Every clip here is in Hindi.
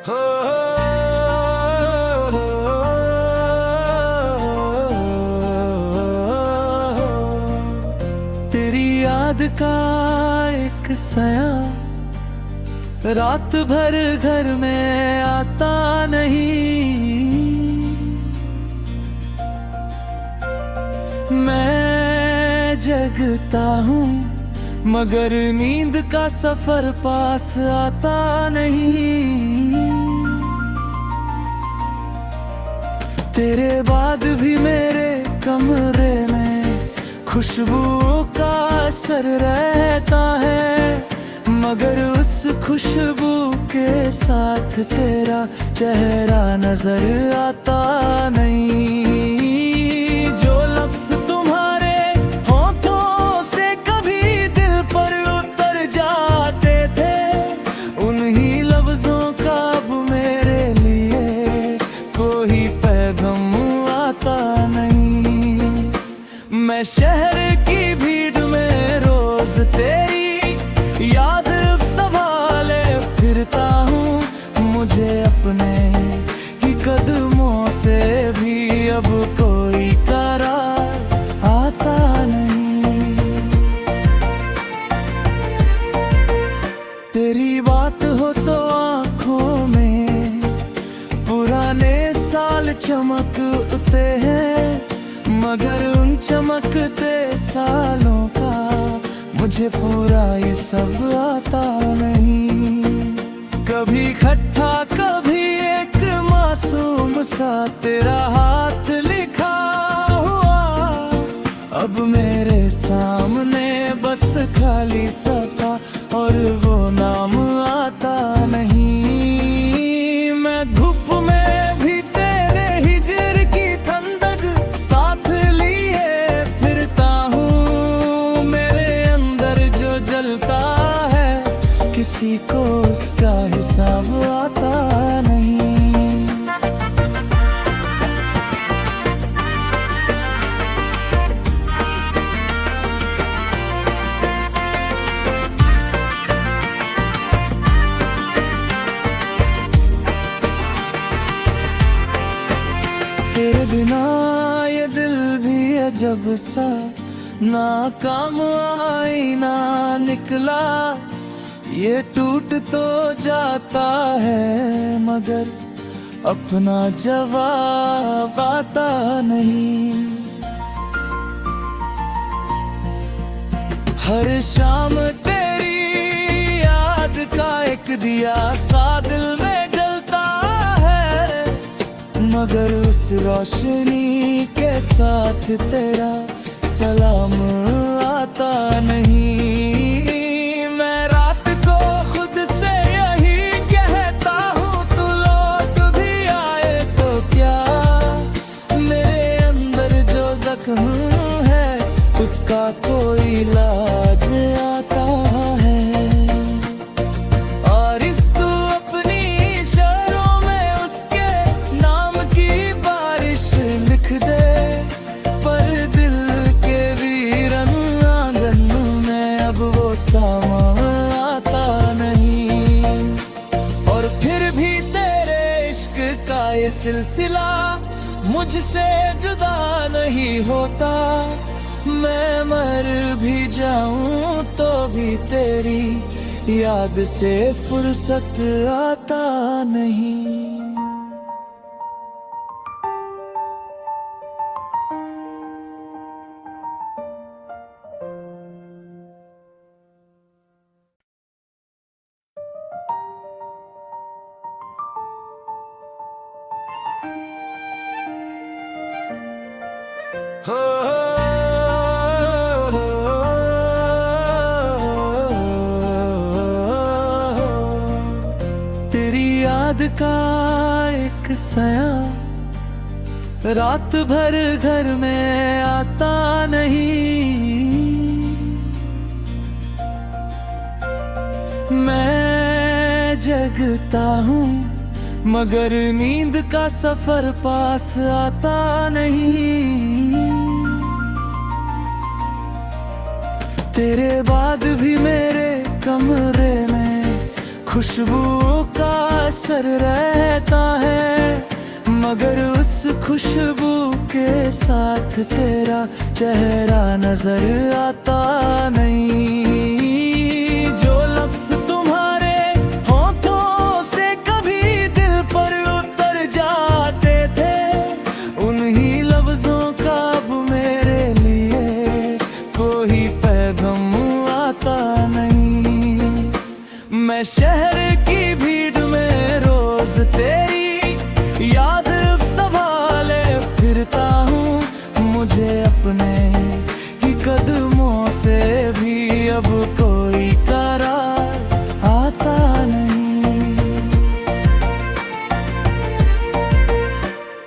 हो तेरी याद का एक सया रात भर घर में आता नहीं। मैं जगता हूँ मगर नींद का सफर पास आता नहीं। तेरे बाद भी मेरे कमरे में खुशबू का असर रहता है, मगर उस खुशबू के साथ तेरा चेहरा नजर आता नहीं। जो लफ्ज तुम्हारे होठों से कभी दिल पर उतर जाते थे, उन्हीं लफ्जों का अब मेरे लिए कोई पैगाम आता नहीं। मैं शहर की भीड़ में रोज तेरी याद संभाले फिरता हूँ, मुझे अपने ही कदमों से भी अब कोई करार आता नहीं। तेरी बात हो तो आँखों में पुराने साल चमकते हैं, मगर उन चमकते सालों का मुझे पूरा ये सब आता नहीं। कभी खट्टा कभी एक मासूम सा तेरा हाथ लिखा हुआ, अब मेरे सामने बस खाली सफा और वो नाम आता नहीं। मैं धूप में भी तेरे हिजर की ठंडक साथ लिए फिरता हूँ। मेरे अंदर जो जलता है किसी को उसका हिसाब आता नहीं। तेरे बिना ये दिल भी अजब सा नाकाम आईना निकला। ये टूट तो जाता है मगर अपना जवाब आता नहीं। हर शाम तेरी याद का एक दिया सा दिल में जलता है, मगर उस रोशनी के साथ तेरा सलाम आता नहीं। मैं रात को खुद से यही कहता हूँ, तू लौट भी आए तो क्या। मेरे अंदर जो जख्म है उसका कोई इलाज आता है। और इस तू अपनी शहरों में उसके नाम की बारिश लिख दे, पर दिल के वीरन आंगन में अब वो सामा आता नहीं। और फिर भी तेरे इश्क का ये सिलसिला मुझसे जुदा नहीं होता। मैं मर भी जाऊं तो भी तेरी याद से फुर्सत आता नहीं। हो तेरी याद का एक सया रात भर घर में आता नहीं। मैं जगता हूँ मगर नींद का सफर पास आता नहीं। तेरे बाद भी मेरे कमरे में खुशबू का असर रहता है, मगर उस खुशबू के साथ तेरा चेहरा नजर आता नहीं। जो लफ्ज तुम्हारे होठों से कभी दिल पर उतर जाते थे, उन्हीं लफ्जों का अब मेरे लिए कोई पैगाम आता नहीं। मैं शहर की भीड़ में रोज तेरी याद संभाले फिरता हूँ, मुझे अपने ही कदमों से भी अब कोई करार आता नहीं।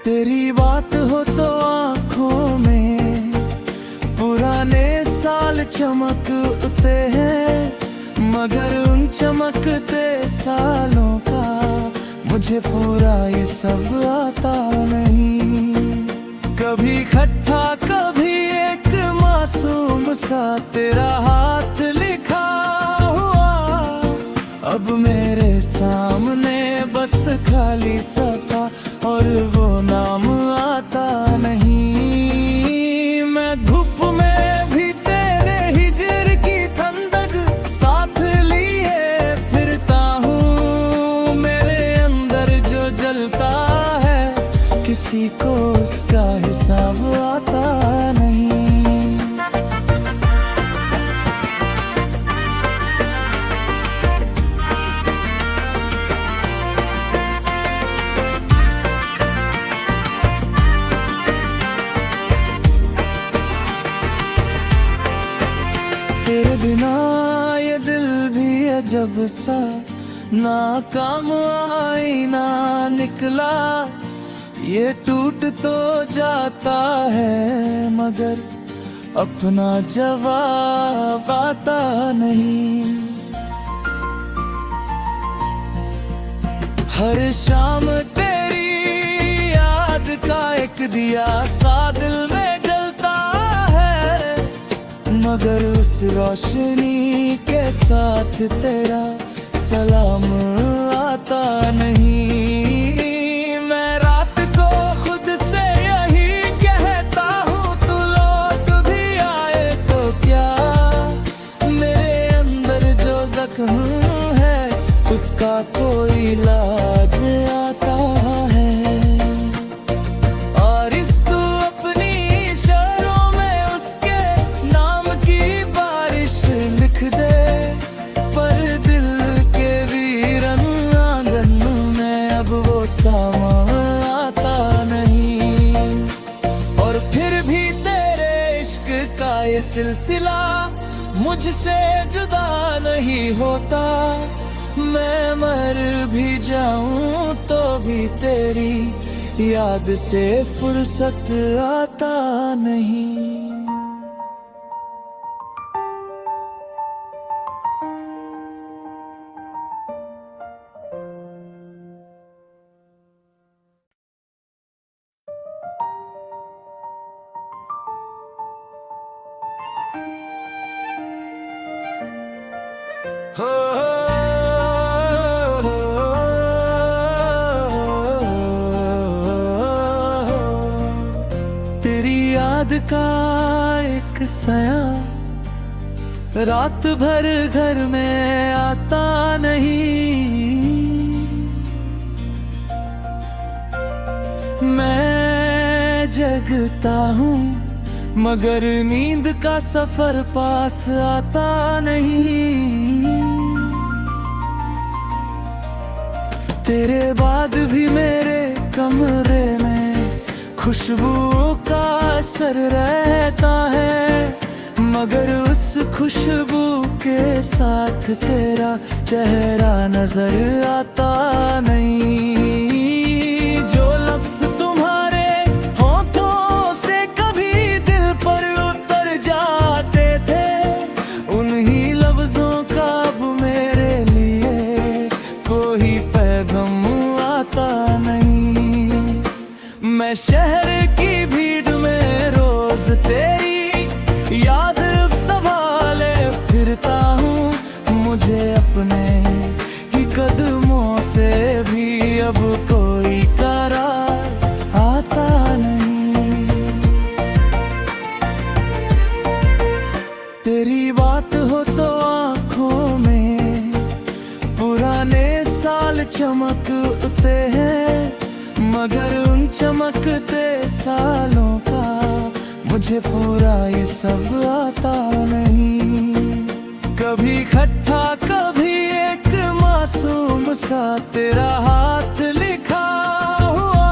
तेरी बात हो तो आँखों में पुराने साल चमकते हैं, मगर उन चमकते सालों का मुझे पूरा ये सब आता नहीं। कभी खट्टा कभी एक मासूम सा तेरा हाथ लिखा हुआ, अब मेरे सामने बस खाली सफा और वो नाम आता नहीं। मैं धूप में भी तेरे हिजर की ठंडक साथ लिए फिरता हूँ, मेरे अंदर जो जलता है किसी को उसका हिसाब आता नहीं। तेरे बिना ये दिल भी अजब सा नाकाम आईना निकला, ये टूट तो जाता है मगर अपना जवाब आता नहीं। हर शाम तेरी याद का एक दिया सा दिल में जलता है, मगर उस रोशनी के साथ तेरा सलाम आता नहीं। मैं रात को खुद से यही कहता हूँ, तू लौट भी आए तो क्या, मेरे अंदर जो जख्म है उसका कोई इलाज आता है। और इस तू अपनी शहरों में उसके नाम की बारिश लिख दे, पर दिल के वीरन आंगन में अब वो सामा आता नहीं। और फिर भी तेरे इश्क का ये सिलसिला मुझसे जुदा नहीं होता, मैं मर भी जाऊं तो भी तेरी याद से फुर्सत आता नहीं। तेरी याद का एक सया रात भर घर में आता नहीं। मैं जगता हूँ मगर नींद का सफर पास आता नहीं। तेरे बाद भी मेरे कमरे में खुशबू का असर रहता है, मगर उस खुशबू के साथ तेरा चेहरा नजर आता नहीं। जो लफ्ज तुम्हारे होठों से कभी दिल पर उतर जाते थे, उन्हीं लफ्जों का अब मेरे लिए कोई पैगाम आता नहीं। मैं शहर की भीड़ में रोज तेरी याद संभाले फिरता हूँ, मुझे अपने ही चमकते हैं, मगर उन चमकते सालों का मुझे पूरा ये सब आता नहीं। कभी खट्टा कभी एक मासूम सा तेरा हाथ लिखा हुआ,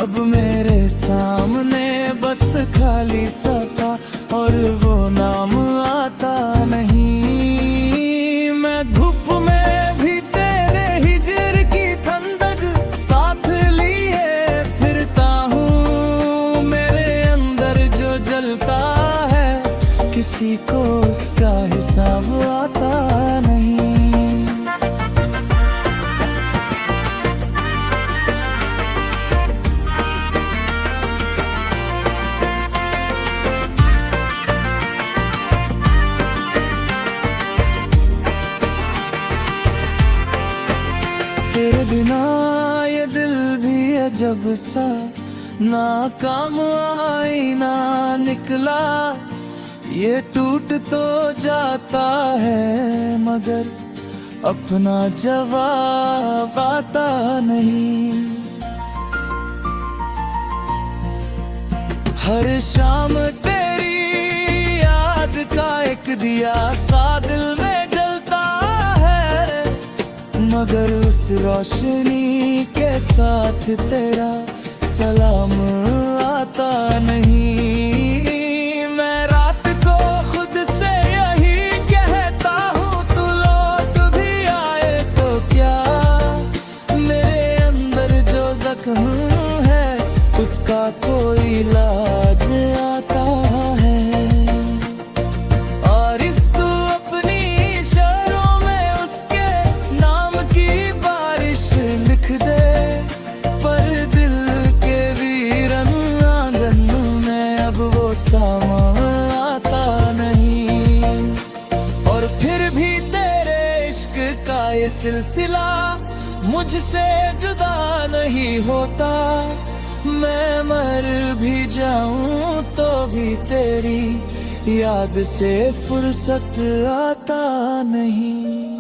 अब मेरे सामने बस खाली सफा और वो नाम आता नहीं। मैं धूप में भी तेरे हिजर की ठंडक साथ लिए फिरता हूँ। मेरे अंदर जो जलता है किसी को उसका हिसाब आता नहीं। तेरे बिना ये दिल भी अजब सा नाकाम आईना निकला। ये टूट तो जाता है मगर अपना जवाब आता नहीं। हर शाम तेरी याद का एक दिया सा दिल में जलता है, मगर उस रोशनी के साथ तेरा सलाम आता नहीं। मैं रात को खुद से यही कहता हूँ, तू लौट भी आए तो क्या। मेरे अंदर जो जख्म है उसका कोई इलाज आता है। और इस तू अपनी शहरों में उसके नाम की बारिश लिख दे, पर दिल के वीरन आंगन में अब वो सामा आता नहीं। और फिर भी तेरे इश्क का ये सिलसिला मुझसे जुदा नहीं होता। मैं मर भी जाऊं तो भी तेरी याद से फुर्सत आता नहीं।